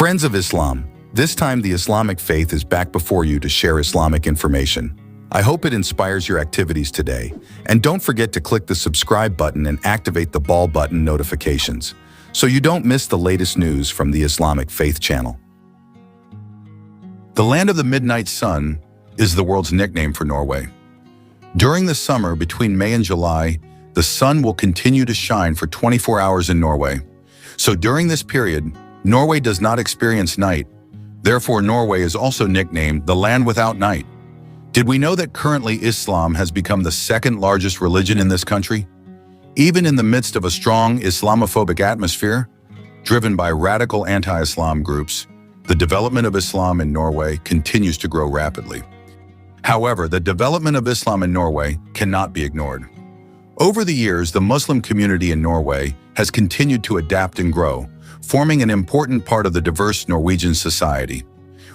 Friends of Islam, this time the Islamic faith is back before you to share Islamic information. I hope it inspires your activities today. And don't forget to click the subscribe button and activate the bell button notifications so you don't miss the latest news from the Islamic Faith channel. The land of the midnight sun is the world's nickname for Norway. During the summer between May and July, the sun will continue to shine for 24 hours in Norway. So during this period, Norway does not experience night. Therefore, Norway is also nicknamed the land without night. Did we know that currently Islam has become the second largest religion in this country? Even in the midst of a strong Islamophobic atmosphere, driven by radical anti-Islam groups, the development of Islam in Norway continues to grow rapidly. However, the development of Islam in Norway cannot be ignored. Over the years, the Muslim community in Norway has continued to adapt and grow, forming an important part of the diverse Norwegian society.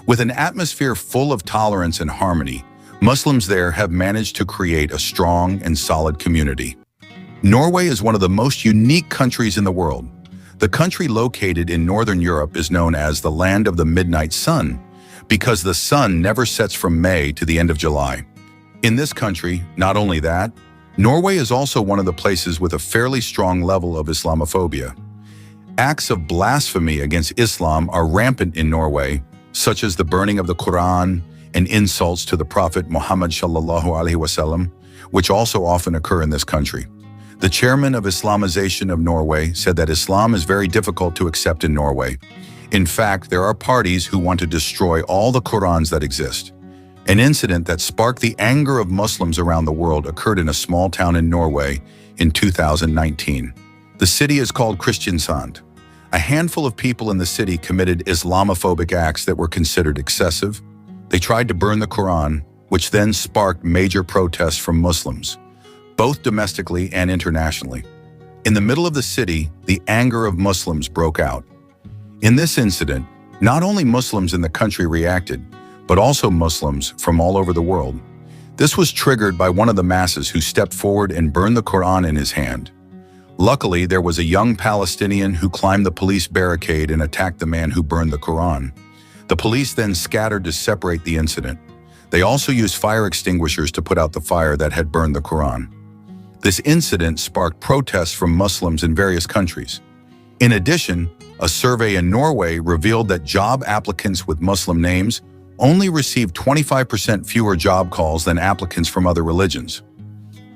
With an atmosphere full of tolerance and harmony, Muslims there have managed to create a strong and solid community. Norway is one of the most unique countries in the world. The country located in Northern Europe is known as the land of the midnight sun because the sun never sets from May to the end of July. In this country, not only that, Norway is also one of the places with a fairly strong level of Islamophobia. Acts of blasphemy against Islam are rampant in Norway, such as the burning of the Quran and insults to the Prophet Muhammad sallallahu alaihi wasallam, which also often occur in this country. The chairman of Islamization of Norway said that Islam is very difficult to accept in Norway. In fact, there are parties who want to destroy all the Qurans that exist. An incident that sparked the anger of Muslims around the world occurred in a small town in Norway in 2019. The city is called Kristiansand. A handful of people in the city committed Islamophobic acts that were considered excessive. They tried to burn the Quran, which then sparked major protests from Muslims, both domestically and internationally. In the middle of the city, the anger of Muslims broke out. In this incident, not only Muslims in the country reacted, but also Muslims from all over the world. This was triggered by one of the masses who stepped forward and burned the Quran in his hand. Luckily, there was a young Palestinian who climbed the police barricade and attacked the man who burned the Quran. The police then scattered to separate the incident. They also used fire extinguishers to put out the fire that had burned the Quran. This incident sparked protests from Muslims in various countries. In addition, a survey in Norway revealed that job applicants with Muslim names only received 25% fewer job calls than applicants from other religions.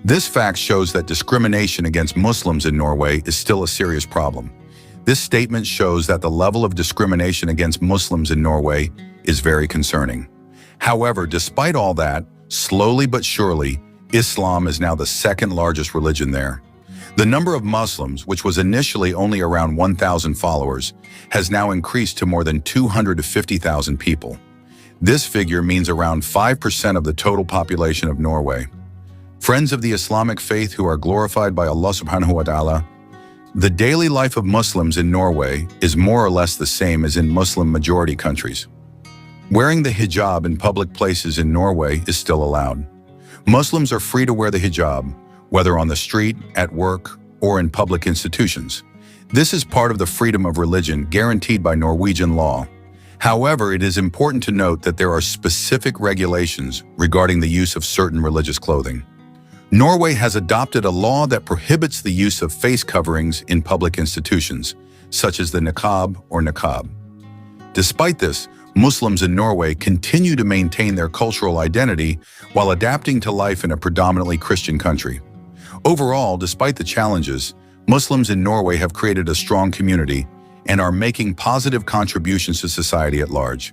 This fact shows that discrimination against Muslims in Norway is still a serious problem. This statement shows that the level of discrimination against Muslims in Norway is very concerning. However, despite all that, slowly but surely, Islam is now the second largest religion there. The number of Muslims, which was initially only around 1,000 followers, has now increased to more than 250,000 people. This figure means around 5% of the total population of Norway. Friends of the Islamic faith who are glorified by Allah subhanahu wa ta'ala, the daily life of Muslims in Norway is more or less the same as in Muslim-majority countries. Wearing the hijab in public places in Norway is still allowed. Muslims are free to wear the hijab, whether on the street, at work, or in public institutions. This is part of the freedom of religion guaranteed by Norwegian law. However, it is important to note that there are specific regulations regarding the use of certain religious clothing. Norway has adopted a law that prohibits the use of face coverings in public institutions, such as the niqab or niqab. Despite this, Muslims in Norway continue to maintain their cultural identity while adapting to life in a predominantly Christian country. Overall, despite the challenges, Muslims in Norway have created a strong community and are making positive contributions to society at large.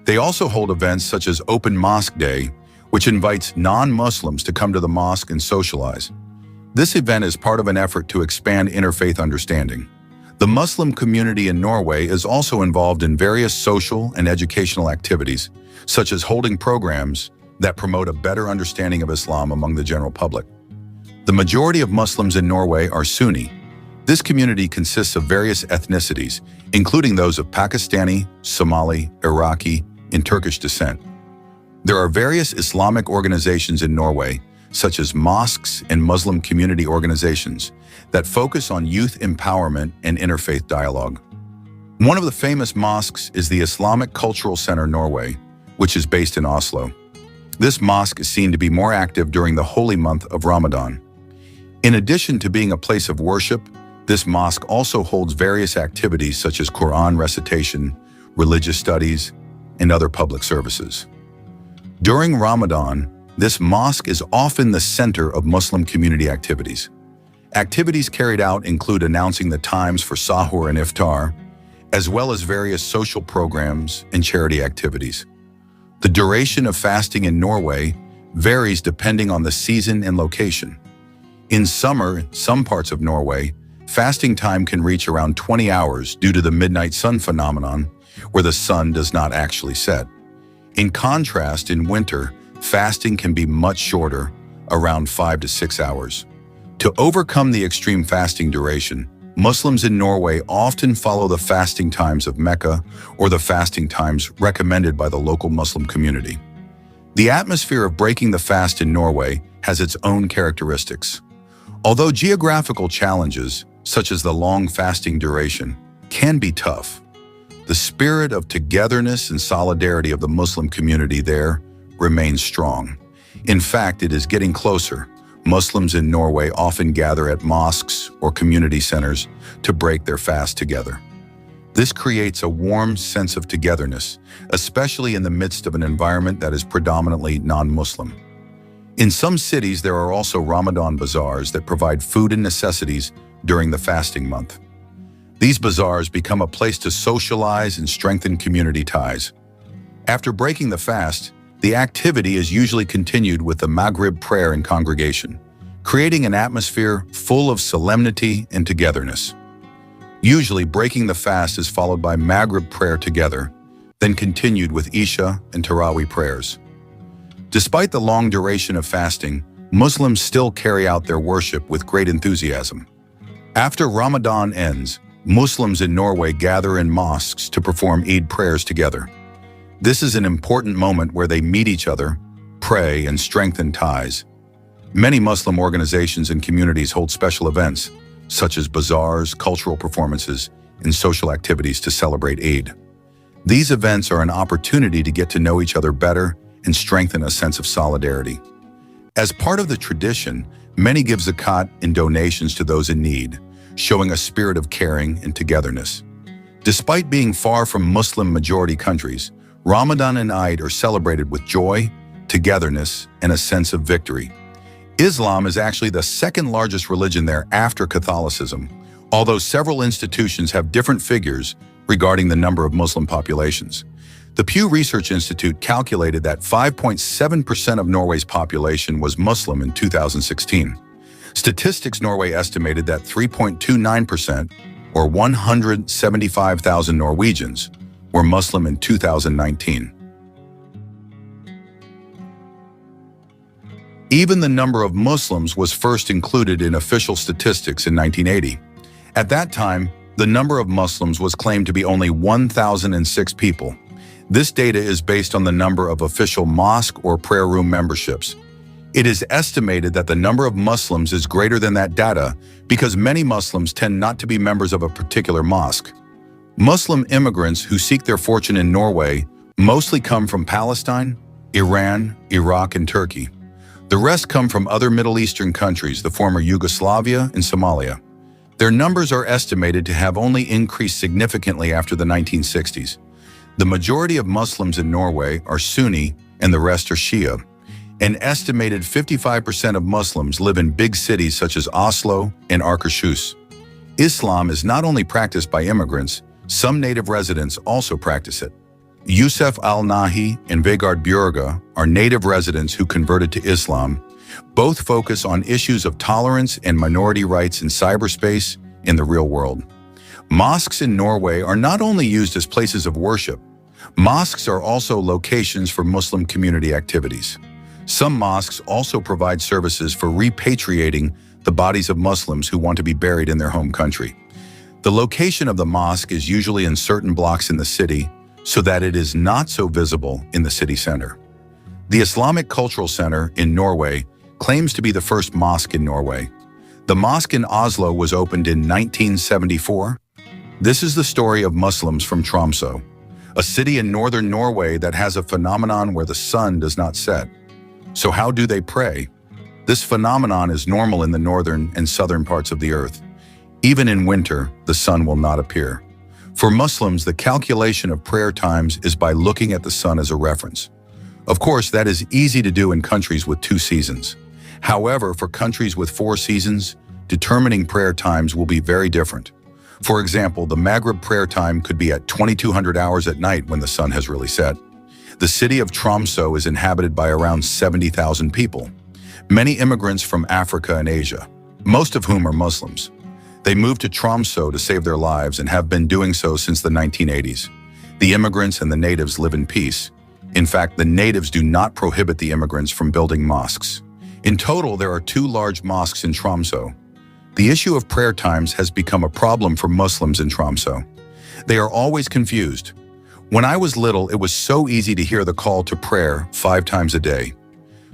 They also hold events such as Open Mosque Day, which invites non-Muslims to come to the mosque and socialize. This event is part of an effort to expand interfaith understanding. The Muslim community in Norway is also involved in various social and educational activities, such as holding programs that promote a better understanding of Islam among the general public. The majority of Muslims in Norway are Sunni. This community consists of various ethnicities, including those of Pakistani, Somali, Iraqi, and Turkish descent. There are various Islamic organizations in Norway, such as mosques and Muslim community organizations, that focus on youth empowerment and interfaith dialogue. One of the famous mosques is the Islamic Cultural Center Norway, which is based in Oslo. This mosque is seen to be more active during the holy month of Ramadan. In addition to being a place of worship, this mosque also holds various activities such as Quran recitation, religious studies, and other public services. During Ramadan, this mosque is often the center of Muslim community activities. Activities carried out include announcing the times for sahur and iftar, as well as various social programs and charity activities. The duration of fasting in Norway varies depending on the season and location. In summer, in some parts of Norway, fasting time can reach around 20 hours due to the midnight sun phenomenon, where the sun does not actually set. In contrast, in winter, fasting can be much shorter, around 5 to 6 hours. To overcome the extreme fasting duration, Muslims in Norway often follow the fasting times of Mecca or the fasting times recommended by the local Muslim community. The atmosphere of breaking the fast in Norway has its own characteristics. Although geographical challenges, such as the long fasting duration, can be tough, the spirit of togetherness and solidarity of the Muslim community there remains strong. In fact, it is getting closer. Muslims in Norway often gather at mosques or community centers to break their fast together. This creates a warm sense of togetherness, especially in the midst of an environment that is predominantly non-Muslim. In some cities, there are also Ramadan bazaars that provide food and necessities during the fasting month. These bazaars become a place to socialize and strengthen community ties. After breaking the fast, the activity is usually continued with the Maghrib prayer in congregation, creating an atmosphere full of solemnity and togetherness. Usually, breaking the fast is followed by Maghrib prayer together, then continued with Isha and Tarawih prayers. Despite the long duration of fasting, Muslims still carry out their worship with great enthusiasm. After Ramadan ends, Muslims in Norway gather in mosques to perform Eid prayers together. This is an important moment where they meet each other, pray, and strengthen ties. Many Muslim organizations and communities hold special events, such as bazaars, cultural performances, and social activities to celebrate Eid. These events are an opportunity to get to know each other better and strengthen a sense of solidarity. As part of the tradition, many give zakat and donations to those in need, showing a spirit of caring and togetherness. Despite being far from Muslim-majority countries, Ramadan and Eid are celebrated with joy, togetherness, and a sense of victory. Islam is actually the second largest religion there after Catholicism, although several institutions have different figures regarding the number of Muslim populations. The Pew Research Institute calculated that 5.7% of Norway's population was Muslim in 2016. Statistics Norway estimated that 3.29%, or 175,000 Norwegians, were Muslim in 2019. Even the number of Muslims was first included in official statistics in 1980. At that time, the number of Muslims was claimed to be only 1,006 people. This data is based on the number of official mosque or prayer room memberships. It is estimated that the number of Muslims is greater than that data because many Muslims tend not to be members of a particular mosque. Muslim immigrants who seek their fortune in Norway mostly come from Palestine, Iran, Iraq, and Turkey. The rest come from other Middle Eastern countries, the former Yugoslavia and Somalia. Their numbers are estimated to have only increased significantly after the 1960s. The majority of Muslims in Norway are Sunni and the rest are Shia. An estimated 55% of Muslims live in big cities such as Oslo and Akershus. Islam is not only practiced by immigrants, some native residents also practice it. Yusuf al-Nahi and Vegard Bjørge are native residents who converted to Islam. Both focus on issues of tolerance and minority rights in cyberspace and the real world. Mosques in Norway are not only used as places of worship. Mosques are also locations for Muslim community activities. Some mosques also provide services for repatriating the bodies of Muslims who want to be buried in their home country. The location of the mosque is usually in certain blocks in the city, so that it is not so visible in the city center. The Islamic Cultural Center in Norway claims to be the first mosque in Norway. The mosque in Oslo was opened in 1974. This is the story of Muslims from Tromsø, a city in northern Norway that has a phenomenon where the sun does not set. So how do they pray? This phenomenon is normal in the northern and southern parts of the earth. Even in winter, the sun will not appear. For Muslims, the calculation of prayer times is by looking at the sun as a reference. Of course, that is easy to do in countries with 2 seasons. However, for countries with 4 seasons, determining prayer times will be very different. For example, the Maghrib prayer time could be at 2200 hours at night when the sun has really set. The city of Tromsø is inhabited by around 70,000 people, many immigrants from Africa and Asia, most of whom are Muslims. They moved to Tromsø to save their lives and have been doing so since the 1980s. The immigrants and the natives live in peace. In fact, the natives do not prohibit the immigrants from building mosques. In total, there are 2 large mosques in Tromsø. The issue of prayer times has become a problem for Muslims in Tromsø. They are always confused. When I was little, it was so easy to hear the call to prayer 5 times a day.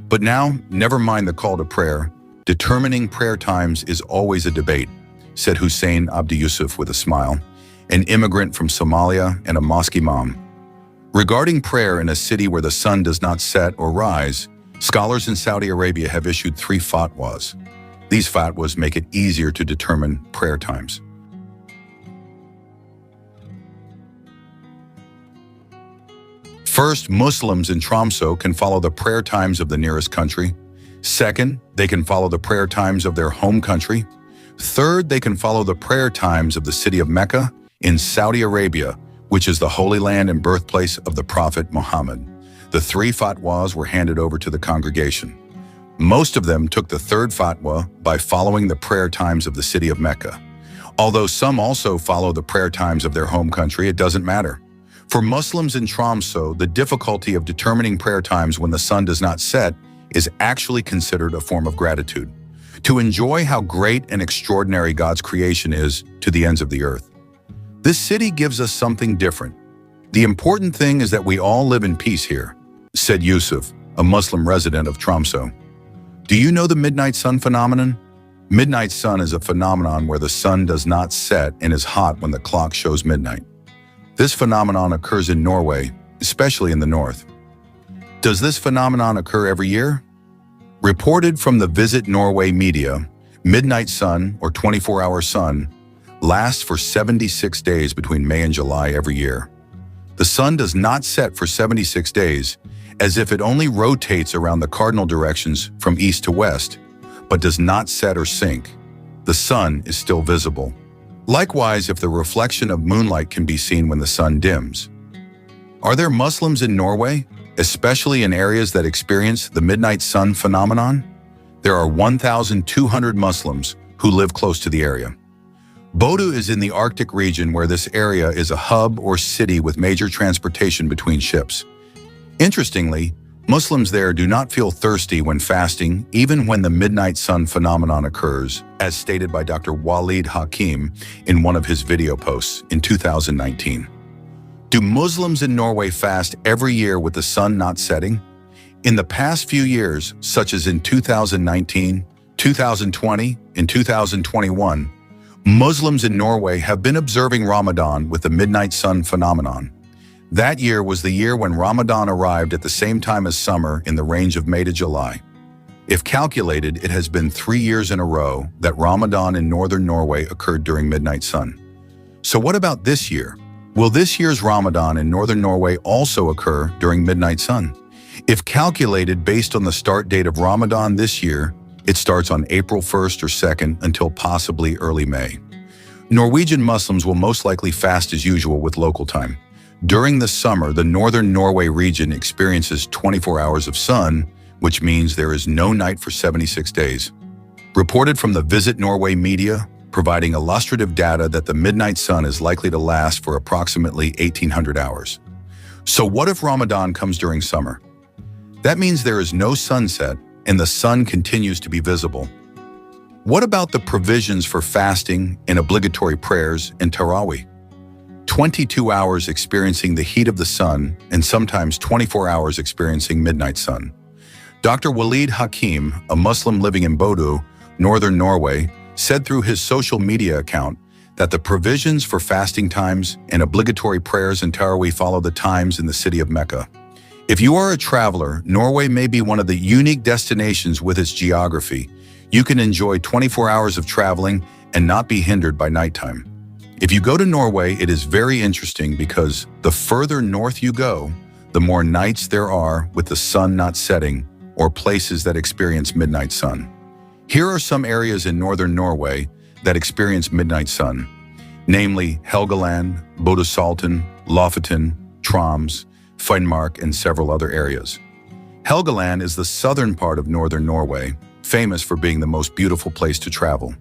But now, never mind the call to prayer, determining prayer times is always a debate, said Hussein Abdi Yusuf with a smile, an immigrant from Somalia and a mosque imam. Regarding prayer in a city where the sun does not set or rise, scholars in Saudi Arabia have issued 3 fatwas. These fatwas make it easier to determine prayer times. First, Muslims in Tromsø can follow the prayer times of the nearest country. Second, they can follow the prayer times of their home country. Third, they can follow the prayer times of the city of Mecca in Saudi Arabia, which is the Holy Land and birthplace of the Prophet Muhammad. The 3 fatwas were handed over to the congregation. Most of them took the 3rd fatwa by following the prayer times of the city of Mecca. Although some also follow the prayer times of their home country, it doesn't matter. For Muslims in Tromsø, the difficulty of determining prayer times when the sun does not set is actually considered a form of gratitude, to enjoy how great and extraordinary God's creation is to the ends of the earth. This city gives us something different. The important thing is that we all live in peace here, said Yusuf, a Muslim resident of Tromsø. Do you know the midnight sun phenomenon? Midnight sun is a phenomenon where the sun does not set and is hot when the clock shows midnight. This phenomenon occurs in Norway, especially in the north. Does this phenomenon occur every year? Reported from the Visit Norway media, midnight sun, or 24-hour sun, lasts for 76 days between May and July every year. The sun does not set for 76 days, as if it only rotates around the cardinal directions from east to west, but does not set or sink. The sun is still visible. Likewise, if the reflection of moonlight can be seen when the sun dims. Are there Muslims in Norway, especially in areas that experience the midnight sun phenomenon? There are 1,200 Muslims who live close to the area. Bodø is in the Arctic region where this area is a hub or city with major transportation between ships. Interestingly, Muslims there do not feel thirsty when fasting, even when the midnight sun phenomenon occurs, as stated by Dr. Walid Hakim in one of his video posts in 2019. Do Muslims in Norway fast every year with the sun not setting? In the past few years, such as in 2019, 2020, and 2021, Muslims in Norway have been observing Ramadan with the midnight sun phenomenon. That year was the year when Ramadan arrived at the same time as summer in the range of May to July. If calculated, it has been 3 years in a row that Ramadan in northern Norway occurred during midnight sun. So what about this year? Will this year's Ramadan in northern Norway also occur during midnight sun? If calculated based on the start date of Ramadan this year, it starts on April 1st or 2nd until possibly early May. Norwegian Muslims will most likely fast as usual with local time. During the summer, the northern Norway region experiences 24 hours of sun, which means there is no night for 76 days. Reported from the Visit Norway media, providing illustrative data that the midnight sun is likely to last for approximately 1,800 hours. So what if Ramadan comes during summer? That means there is no sunset and the sun continues to be visible. What about the provisions for fasting and obligatory prayers and Tarawih? 22 hours experiencing the heat of the sun and sometimes 24 hours experiencing midnight sun. Dr. Walid Hakim, a Muslim living in Bodø, northern Norway, said through his social media account that the provisions for fasting times and obligatory prayers in Tarawih follow the times in the city of Mecca. If you are a traveler, Norway may be one of the unique destinations with its geography. You can enjoy 24 hours of traveling and not be hindered by nighttime. If you go to Norway, it is very interesting because the further north you go, the more nights there are with the sun not setting or places that experience midnight sun. Here are some areas in northern Norway that experience midnight sun, namely Helgeland, Bodø-Salten, Lofoten, Troms, Finnmark, and several other areas. Helgeland is the southern part of northern Norway, famous for being the most beautiful place to travel.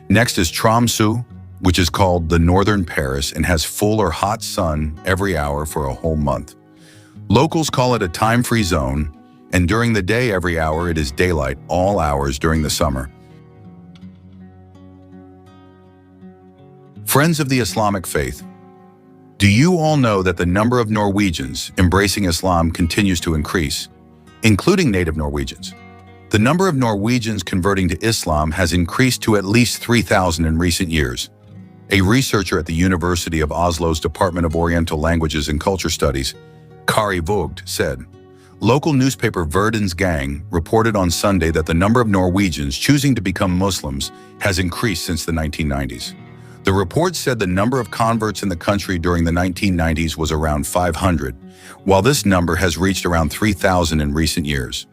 Next is Tromsø, which is called the Northern Paris and has full or hot sun every hour for a whole month. Locals call it a time-free zone, and during the day every hour it is daylight all hours during the summer. Friends of the Islamic faith, do you all know that the number of Norwegians embracing Islam continues to increase, including native Norwegians? The number of Norwegians converting to Islam has increased to at least 3,000 in recent years. A researcher at the University of Oslo's Department of Oriental Languages and Culture Studies, Kari Vogt, said, local newspaper Verdens Gang reported on Sunday that the number of Norwegians choosing to become Muslims has increased since the 1990s. The report said the number of converts in the country during the 1990s was around 500, while this number has reached around 3,000 in recent years.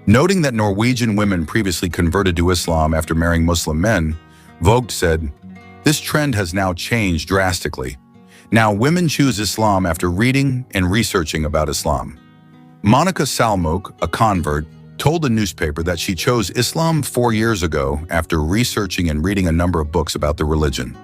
Noting that Norwegian women previously converted to Islam after marrying Muslim men, Vogt said, this trend has now changed drastically. Now women choose Islam after reading and researching about Islam. Monica Salmuk, a convert, told the newspaper that she chose Islam 4 years ago after researching and reading a number of books about the religion.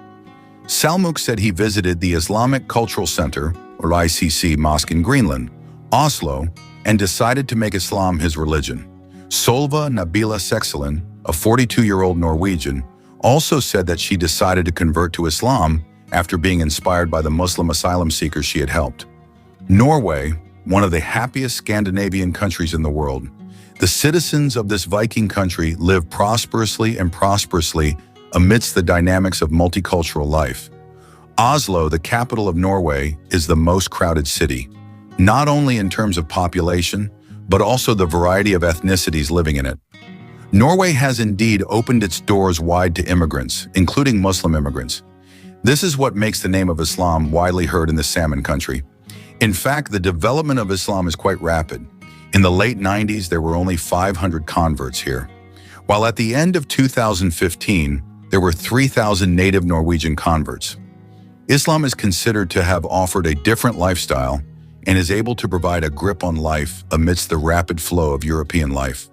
Salmuk said he visited the Islamic Cultural Center, or ICC, mosque in Greenland, Oslo, and decided to make Islam his religion. Solva Nabila Sexelin, a 42-year-old Norwegian, also said that she decided to convert to Islam after being inspired by the Muslim asylum seekers she had helped. Norway, one of the happiest Scandinavian countries in the world, the citizens of this Viking country live prosperously amidst the dynamics of multicultural life. Oslo, the capital of Norway, is the most crowded city, not only in terms of population, but also the variety of ethnicities living in it. Norway has indeed opened its doors wide to immigrants, including Muslim immigrants. This is what makes the name of Islam widely heard in the Salmon country. In fact, the development of Islam is quite rapid. In the late 90s, there were only 500 converts here, while at the end of 2015, there were 3,000 native Norwegian converts. Islam is considered to have offered a different lifestyle and is able to provide a grip on life amidst the rapid flow of European life.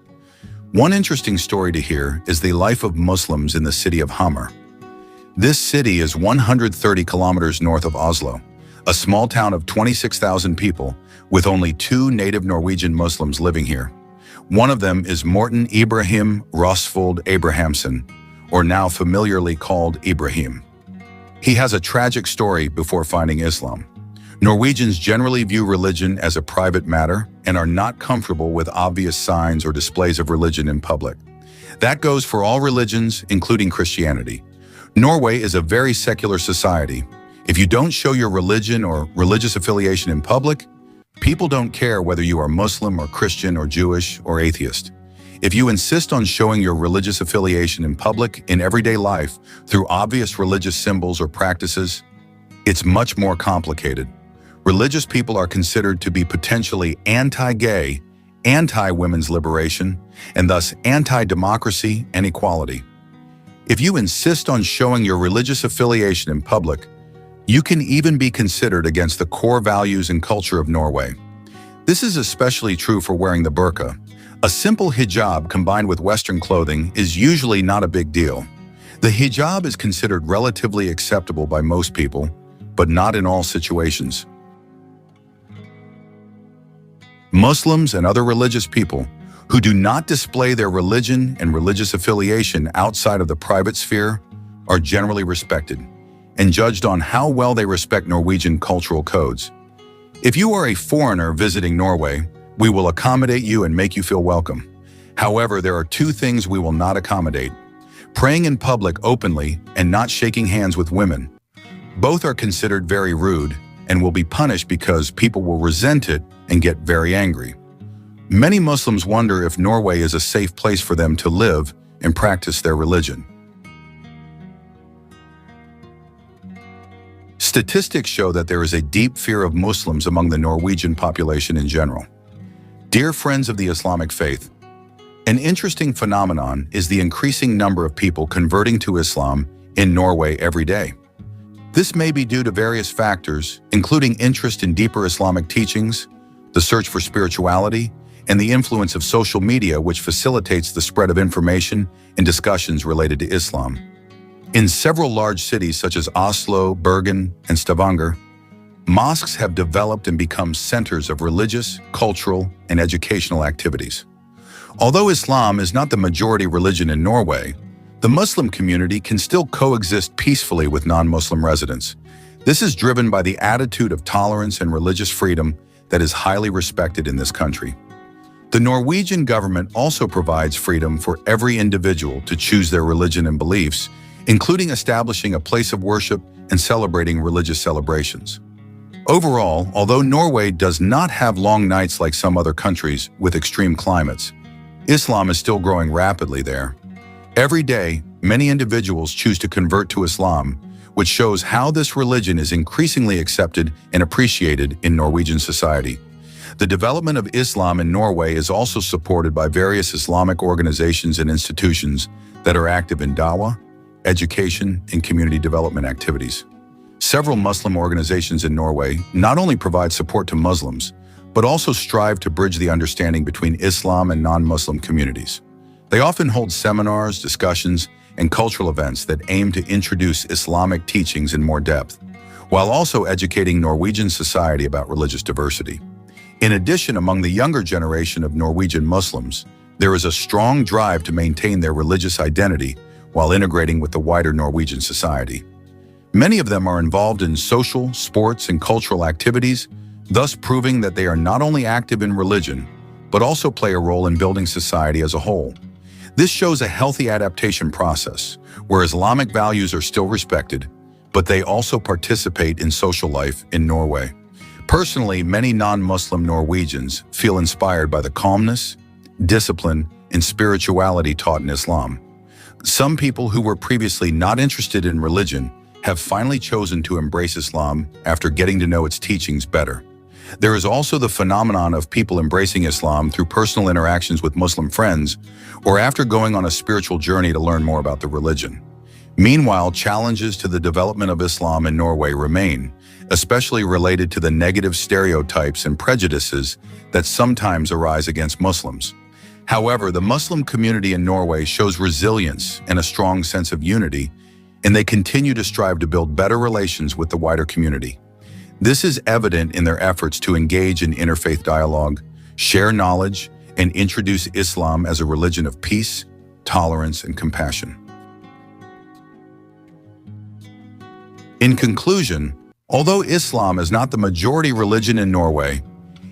One interesting story to hear is the life of Muslims in the city of Hamar. This city is 130 kilometers north of Oslo, a small town of 26,000 people with only 2 native Norwegian Muslims living here. One of them is Morten Ibrahim Rosvold Abrahamsen, or now familiarly called Ibrahim. He has a tragic story before finding Islam. Norwegians generally view religion as a private matter and are not comfortable with obvious signs or displays of religion in public. That goes for all religions, including Christianity. Norway is a very secular society. If you don't show your religion or religious affiliation in public, people don't care whether you are Muslim or Christian or Jewish or atheist. If you insist on showing your religious affiliation in public in everyday life through obvious religious symbols or practices, it's much more complicated. Religious people are considered to be potentially anti-gay, anti-women's liberation, and thus anti-democracy and equality. If you insist on showing your religious affiliation in public, you can even be considered against the core values and culture of Norway. This is especially true for wearing the burqa. A simple hijab combined with Western clothing is usually not a big deal. The hijab is considered relatively acceptable by most people, but not in all situations. Muslims and other religious people who do not display their religion and religious affiliation outside of the private sphere are generally respected and judged on how well they respect Norwegian cultural codes. If you are a foreigner visiting Norway, we will accommodate you and make you feel welcome. However, there are 2 things we will not accommodate: praying in public openly and not shaking hands with women. Both are considered very rude and will be punished because people will resent it and get very angry. Many Muslims wonder if Norway is a safe place for them to live and practice their religion. Statistics show that there is a deep fear of Muslims among the Norwegian population in general. Dear friends of the Islamic faith, an interesting phenomenon is the increasing number of people converting to Islam in Norway every day. This may be due to various factors, including interest in deeper Islamic teachings, the search for spirituality, and the influence of social media, which facilitates the spread of information and discussions related to Islam. In several large cities such as Oslo, Bergen, and Stavanger, mosques have developed and become centers of religious, cultural, and educational activities. Although Islam is not the majority religion in Norway, the Muslim community can still coexist peacefully with non-Muslim residents. This is driven by the attitude of tolerance and religious freedom that is highly respected in this country. The Norwegian government also provides freedom for every individual to choose their religion and beliefs, including establishing a place of worship and celebrating religious celebrations. Overall, although Norway does not have long nights like some other countries with extreme climates, Islam is still growing rapidly there. Every day, many individuals choose to convert to Islam, which shows how this religion is increasingly accepted and appreciated in Norwegian society. The development of Islam in Norway is also supported by various Islamic organizations and institutions that are active in dawah, education, and community development activities. Several Muslim organizations in Norway not only provide support to Muslims, but also strive to bridge the understanding between Islam and non-Muslim communities. They often hold seminars, discussions, and cultural events that aim to introduce Islamic teachings in more depth, while also educating Norwegian society about religious diversity. In addition, among the younger generation of Norwegian Muslims, there is a strong drive to maintain their religious identity while integrating with the wider Norwegian society. Many of them are involved in social, sports, and cultural activities, thus proving that they are not only active in religion, but also play a role in building society as a whole. This shows a healthy adaptation process, where Islamic values are still respected, but they also participate in social life in Norway. Personally, many non-Muslim Norwegians feel inspired by the calmness, discipline, and spirituality taught in Islam. Some people who were previously not interested in religion have finally chosen to embrace Islam after getting to know its teachings better. There is also the phenomenon of people embracing Islam through personal interactions with Muslim friends or after going on a spiritual journey to learn more about the religion. Meanwhile, challenges to the development of Islam in Norway remain, especially related to the negative stereotypes and prejudices that sometimes arise against Muslims. However, the Muslim community in Norway shows resilience and a strong sense of unity, and they continue to strive to build better relations with the wider community. This is evident in their efforts to engage in interfaith dialogue, share knowledge, and introduce Islam as a religion of peace, tolerance, and compassion. In conclusion, although Islam is not the majority religion in Norway,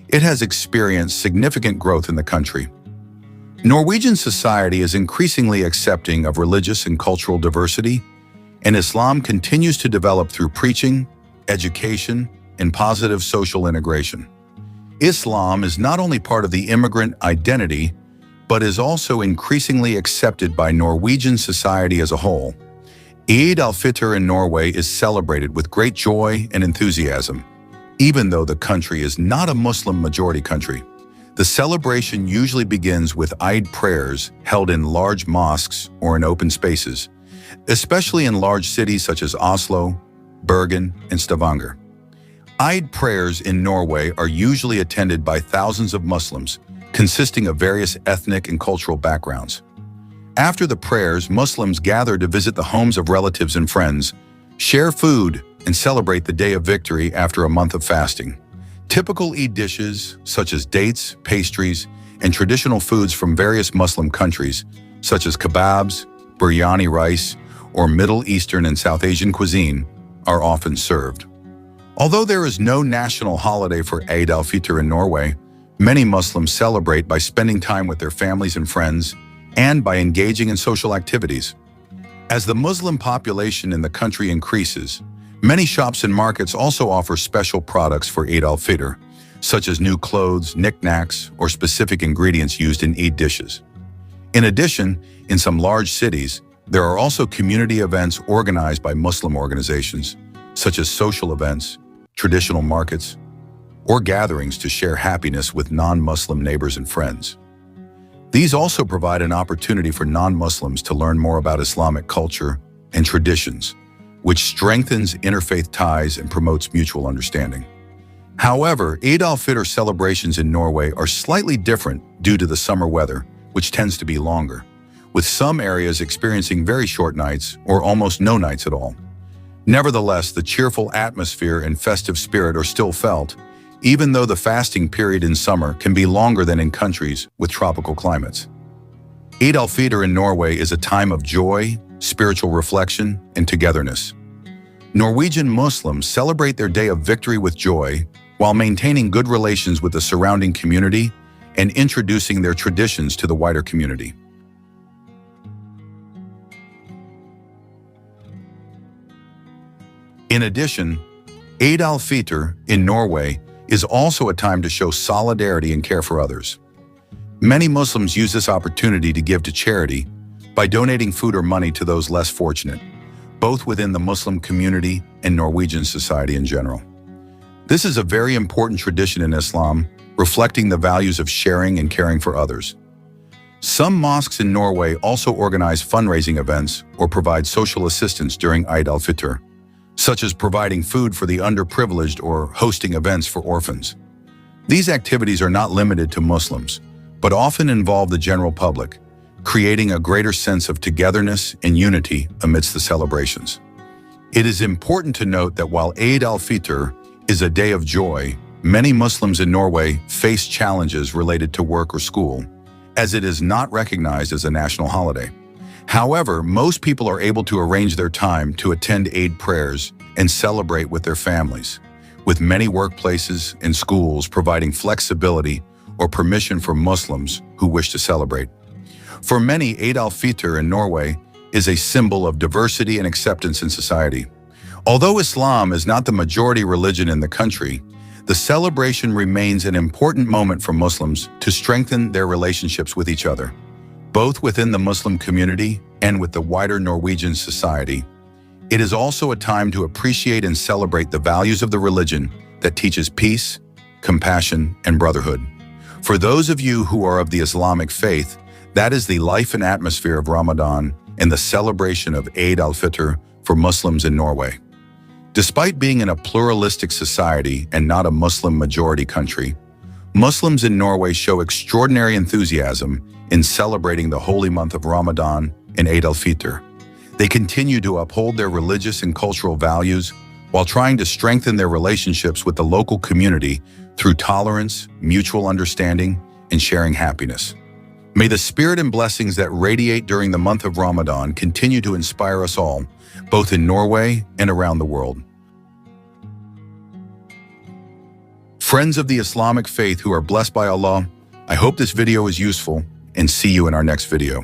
it has experienced significant growth in the country. Norwegian society is increasingly accepting of religious and cultural diversity, and Islam continues to develop through preaching, education, and positive social integration. Islam is not only part of the immigrant identity, but is also increasingly accepted by Norwegian society as a whole. Eid al-Fitr in Norway is celebrated with great joy and enthusiasm, even though the country is not a Muslim majority country. The celebration usually begins with Eid prayers held in large mosques or in open spaces, especially in large cities such as Oslo, Bergen, and Stavanger. Eid prayers in Norway are usually attended by thousands of Muslims, consisting of various ethnic and cultural backgrounds. After the prayers, Muslims gather to visit the homes of relatives and friends, share food, and celebrate the day of victory after a month of fasting. Typical Eid dishes, such as dates, pastries, and traditional foods from various Muslim countries, such as kebabs, biryani rice, or Middle Eastern and South Asian cuisine, are often served. Although there is no national holiday for Eid al-Fitr in Norway, many Muslims celebrate by spending time with their families and friends and by engaging in social activities. As the Muslim population in the country increases, many shops and markets also offer special products for Eid al-Fitr, such as new clothes, knickknacks, or specific ingredients used in Eid dishes. In addition, in some large cities, there are also community events organized by Muslim organizations, such as social events, traditional markets, or gatherings to share happiness with non-Muslim neighbors and friends. These also provide an opportunity for non-Muslims to learn more about Islamic culture and traditions, which strengthens interfaith ties and promotes mutual understanding. However, Eid al-Fitr celebrations in Norway are slightly different due to the summer weather, which tends to be longer, with some areas experiencing very short nights or almost no nights at all. Nevertheless, the cheerful atmosphere and festive spirit are still felt, even though the fasting period in summer can be longer than in countries with tropical climates. Eid al-Fitr in Norway is a time of joy, spiritual reflection, and togetherness. Norwegian Muslims celebrate their day of victory with joy while maintaining good relations with the surrounding community and introducing their traditions to the wider community. In addition, Eid al-Fitr in Norway is also a time to show solidarity and care for others. Many Muslims use this opportunity to give to charity by donating food or money to those less fortunate, both within the Muslim community and Norwegian society in general. This is a very important tradition in Islam, reflecting the values of sharing and caring for others. Some mosques in Norway also organize fundraising events or provide social assistance during Eid al-Fitr, such as providing food for the underprivileged or hosting events for orphans. These activities are not limited to Muslims, but often involve the general public, creating a greater sense of togetherness and unity amidst the celebrations. It is important to note that while Eid al-Fitr is a day of joy, many Muslims in Norway face challenges related to work or school, as it is not recognized as a national holiday. However, most people are able to arrange their time to attend Eid prayers and celebrate with their families, with many workplaces and schools providing flexibility or permission for Muslims who wish to celebrate. For many, Eid al-Fitr in Norway is a symbol of diversity and acceptance in society. Although Islam is not the majority religion in the country, the celebration remains an important moment for Muslims to strengthen their relationships with each other, both within the Muslim community and with the wider Norwegian society. It is also a time to appreciate and celebrate the values of the religion that teaches peace, compassion, and brotherhood. For those of you who are of the Islamic faith, that is the life and atmosphere of Ramadan and the celebration of Eid al-Fitr for Muslims in Norway. Despite being in a pluralistic society and not a Muslim majority country, Muslims in Norway show extraordinary enthusiasm in celebrating the holy month of Ramadan and Eid al-Fitr. They continue to uphold their religious and cultural values while trying to strengthen their relationships with the local community through tolerance, mutual understanding, and sharing happiness. May the spirit and blessings that radiate during the month of Ramadan continue to inspire us all, both in Norway and around the world. Friends of the Islamic faith who are blessed by Allah, I hope this video is useful and see you in our next video.